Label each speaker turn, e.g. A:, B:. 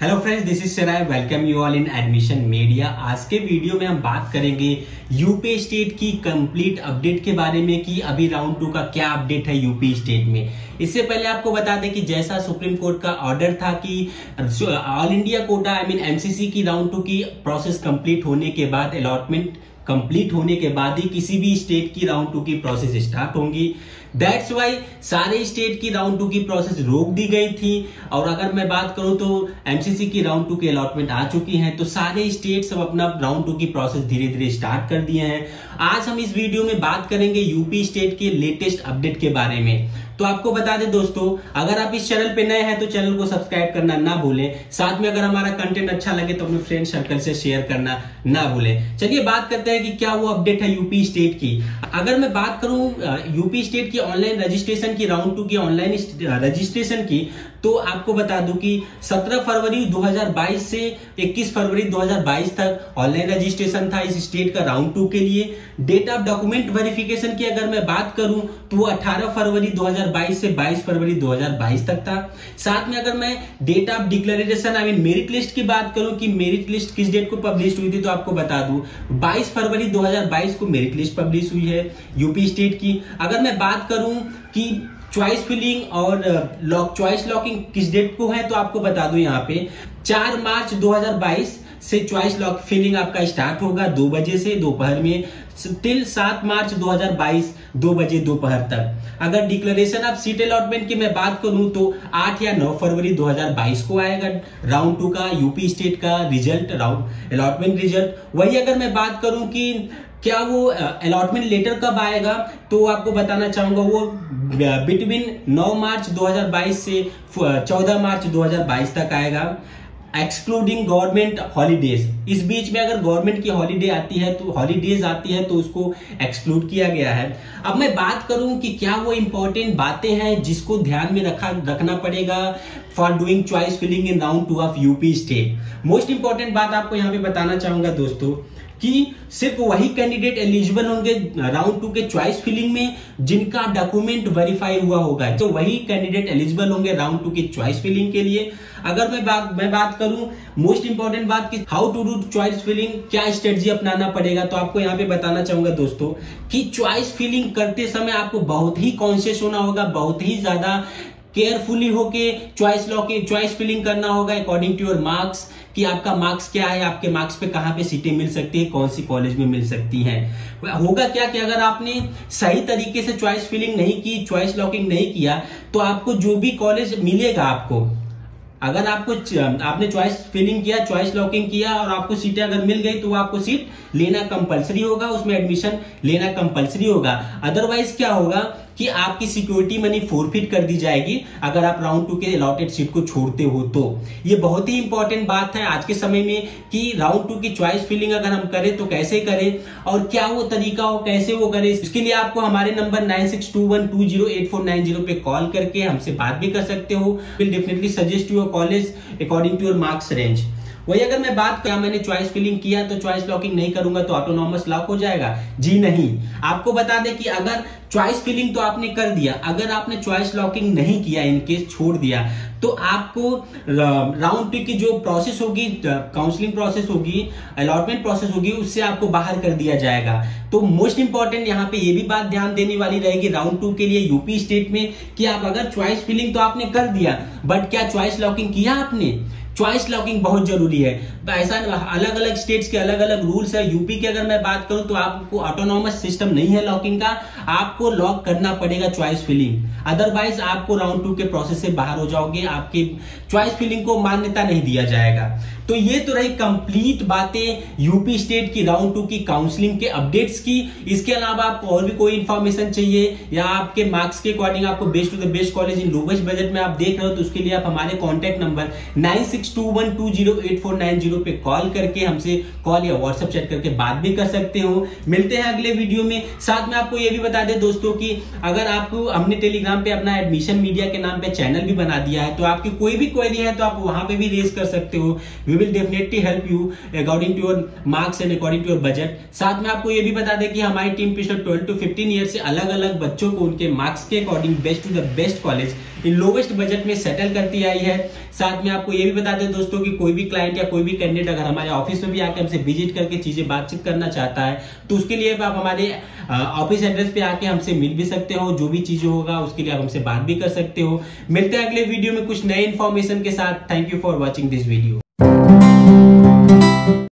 A: Hello friends, this is Sarai. Welcome you all in admission media. आज के video में हम बात करेंगे यूपी स्टेट की कंप्लीट अपडेट के बारे में कि अभी राउंड 2 का क्या अपडेट है यूपी स्टेट में। इससे पहले आपको बता दें कि जैसा सुप्रीम कोर्ट का ऑर्डर था कि ऑल इंडिया कोटा एमसीसी की राउंड 2 की प्रोसेस कंप्लीट होने के बाद, अलॉटमेंट कंप्लीट होने के बाद ही किसी भी स्टेट की राउंड 2 की प्रोसेस स्टार्ट होंगी। दैट्स वाई सारे स्टेट की राउंड 2 की प्रोसेस रोक दी गई थी। और अगर मैं बात करूं तो एमसीसी की राउंड 2 की अलॉटमेंट आ चुकी है, तो सारे स्टेट सब अपना राउंड 2 की प्रोसेस धीरे धीरे स्टार्ट कर दिए हैं। आज हम इस वीडियो में बात करेंगे यूपी स्टेट के लेटेस्ट अपडेट के बारे में। तो आपको बता दें दोस्तों, अगर आप इस चैनल पे नए हैं तो चैनल को सब्सक्राइब करना ना भूलें। साथ में अगर हमारा कंटेंट अच्छा लगे तो अपने फ्रेंड सर्कल से शेयर करना ना भूलें। चलिए बात करते हैं कि क्या वो अपडेट है यूपी स्टेट की। अगर मैं बात करूं यूपी स्टेट की ऑनलाइन रजिस्ट्रेशन की, राउंड 2 की ऑनलाइन रजिस्ट्रेशन की, तो आपको बता दूं कि 17 फरवरी 2022 से 21 फरवरी 2022 तक ऑनलाइन रजिस्ट्रेशन था इस स्टेट का राउंड 2 के लिए। डेट ऑफ डॉक्यूमेंट वेरिफिकेशन की अगर मैं बात करूं तो वो 18 फरवरी 2022 से 22 फरवरी 2022 तक था। साथ में अगर मैं date of declaration merit list की बात करूं कि मेरिट लिस्ट किस डेट को पब्लिश हुई थी, तो आपको बता दूं 22 फरवरी 2022 को मेरिट लिस्ट पब्लिश हुई है यूपी स्टेट की। अगर मैं बात करूं कि चॉइस फिलिंग और चॉइस लॉकिंग किस डेट को है, तो आपको बता दूं यहाँ पे 4 मार्च 2022 से चॉइस लॉक फिलिंग आपका स्टार्ट होगा 2 बजे से दोपहर में टिल 7 मार्च 2022 2 बजे दोपहर तक। अगर डिक्लेरेशन ऑफ सीट अलॉटमेंट की मैं बात करूं तो 8 या 9 फरवरी 2022 को आएगा राउंड 2 का यूपी स्टेट का रिजल्ट, राउंड अलॉटमेंट रिजल्ट। वही अगर मैं बात करूं कि क्या वो अलॉटमेंट लेटर कब आएगा, तो आपको बताना चाहूंगा वो बिटवीन 9 मार्च 2022 से 14 मार्च 2022 तक आएगा, एक्सक्लूडिंग गवर्नमेंट हॉलीडेज। इस बीच में अगर गवर्नमेंट की हॉलीडेज आती है तो उसको एक्सक्लूड किया गया है। अब मैं बात करूं कि क्या वो इंपॉर्टेंट बातें हैं जिसको ध्यान में रखना पड़ेगा for doing choice filling in round 2 of UP state. Most important बात आपको यहाँ पे बताना चाहूंगा दोस्तों कि सिर्फ वही कैंडिडेट एलिजिबल होंगे राउंड 2 के चॉइस फिलिंग में जिनका डॉक्यूमेंट वेरीफाई हुआ होगा, तो वही कैंडिडेट एलिजिबल होंगे राउंड 2 की चॉइस फिलिंग के लिए। अगर मैं बात करूं मोस्ट इंपॉर्टेंट बात कि how to do choice filling, क्या स्ट्रेटजी अपनाना पड़ेगा, तो आपको यहाँ पे बताना चाहूंगा दोस्तों कि चॉइस फिलिंग करते समय आपको बहुत ही कॉन्शियस होना होगा, बहुत ही ज्यादा केयरफुली होके चॉइस फिलिंग करना होगा अकॉर्डिंग टू योर मार्क्स, कि आपका मार्क्स क्या है, आपके मार्क्स पे कहां पे सीटें मिल सकती है, कौन सी कॉलेज में मिल सकती हैं। होगा क्या कि अगर आपने सही तरीके से चॉइस फिलिंग नहीं की, चॉइस लॉकिंग नहीं किया, तो आपको जो भी कॉलेज मिलेगा, आपको अगर आपने चॉइस फिलिंग किया, चॉइस लॉकिंग किया और आपको सीटें अगर मिल गई, तो आपको सीट लेना कंपलसरी होगा, उसमें एडमिशन लेना कंपलसरी होगा। अदरवाइज क्या होगा कि आपकी सिक्योरिटी मनी फोरफिट कर दी जाएगी अगर आप राउंड 2 के अलॉटेड सीट को छोड़ते हो। तो ये बहुत ही इंपॉर्टेंट बात है आज के समय में कि राउंड 2 की चॉइस फिलिंग अगर हम करें तो कैसे करें और क्या वो तरीका हो, कैसे वो करें। इसके लिए आपको हमारे नंबर 9621208490 पे कॉल करके हमसे बात भी कर सकते हो। Will definitely suggest your college according to your marks range. वही अगर मैं बात करूं मैंने चॉइस फिलिंग किया तो चॉइस लॉकिंग नहीं करूंगा तो ऑटोनॉमस लॉक हो जाएगा, जी नहीं। आपको बता दें कि अगर चॉइस फिलिंग तो आपने कर दिया, अगर आपने चॉइस लॉकिंग नहीं किया, इनकेस छोड़ दिया, तो आपको राउंड 2 की जो प्रोसेस होगी, काउंसलिंग प्रोसेस होगी, अलॉटमेंट प्रोसेस होगी, उससे आपको बाहर कर दिया जाएगा। तो मोस्ट इंपॉर्टेंट यहाँ पे ये भी बात ध्यान देने वाली रहेगी राउंड 2 के लिए यूपी स्टेट में कि आप अगर चॉइस फिलिंग तो आपने कर दिया, बट क्या चॉइस लॉकिंग किया आपने? चॉइस लॉकिंग बहुत जरूरी है। ऐसा अलग अलग स्टेट्स के अलग अलग रूल्स है। यूपी की अगर मैं बात करूं तो आपको ऑटोनॉमस सिस्टम नहीं है लॉकिंग का, आपको लॉक करना पड़ेगा चॉइस फिलिंग, अदरवाइज आपको राउंड 2 के प्रोसेस से बाहर हो जाओगे, आपकी चॉइस फिलिंग को मान्यता नहीं दिया जाएगा। तो ये तो रही कंप्लीट बातें यूपी स्टेट की राउंड 2 की काउंसलिंग के अपडेट्स की। इसके अलावा आपको और भी कोई इंफॉर्मेशन चाहिए या आपके मार्क्स के अकॉर्डिंग आपको best to the best college in lowest budget में आप देख रहे हो, तो उसके लिए आप हमारे कॉन्टैक्ट नंबर 9621208490 पे कॉल करके हमसे कॉल या व्हाट्सएप चैट करके बात भी कर सकते हो। मिलते हैं अगले वीडियो में। साथ में आपको ये भी बता दें दोस्तों कि अगर आपको हमने टेलीग्राम पे अपना एडमिशन मीडिया के नाम पे चैनल भी बना दिया है, तो आपकी कोई भी क्वेरी है तो आप वहां पे भी रेज कर सकते हो। We will definitely help you according to your marks and according to your budget. साथ में आपको ये भी बता दें कि हमारी टीम पिछले 12 to 15 ईयर से अलग अलग बच्चों को उनके मार्क्स के according best to the best college in lowest budget में सेटल करती आई है। साथ में आपको ये भी बता दें दोस्तों कि कोई भी क्लाइंट या कोई भी कैंडिडेट अगर हमारे ऑफिस में भी आके हमसे विजिट करके चीजें बातचीत करना चाहता है तो उसके लिए आप हमारे ऑफिस एड्रेस पे आके हमसे मिल भी सकते हो, जो भी चीजें होगा उसके लिए आप हमसे बात भी कर सकते हो। मिलते हैं अगले वीडियो में कुछ नए इन्फॉर्मेशन के साथ। Thank you for watching this video.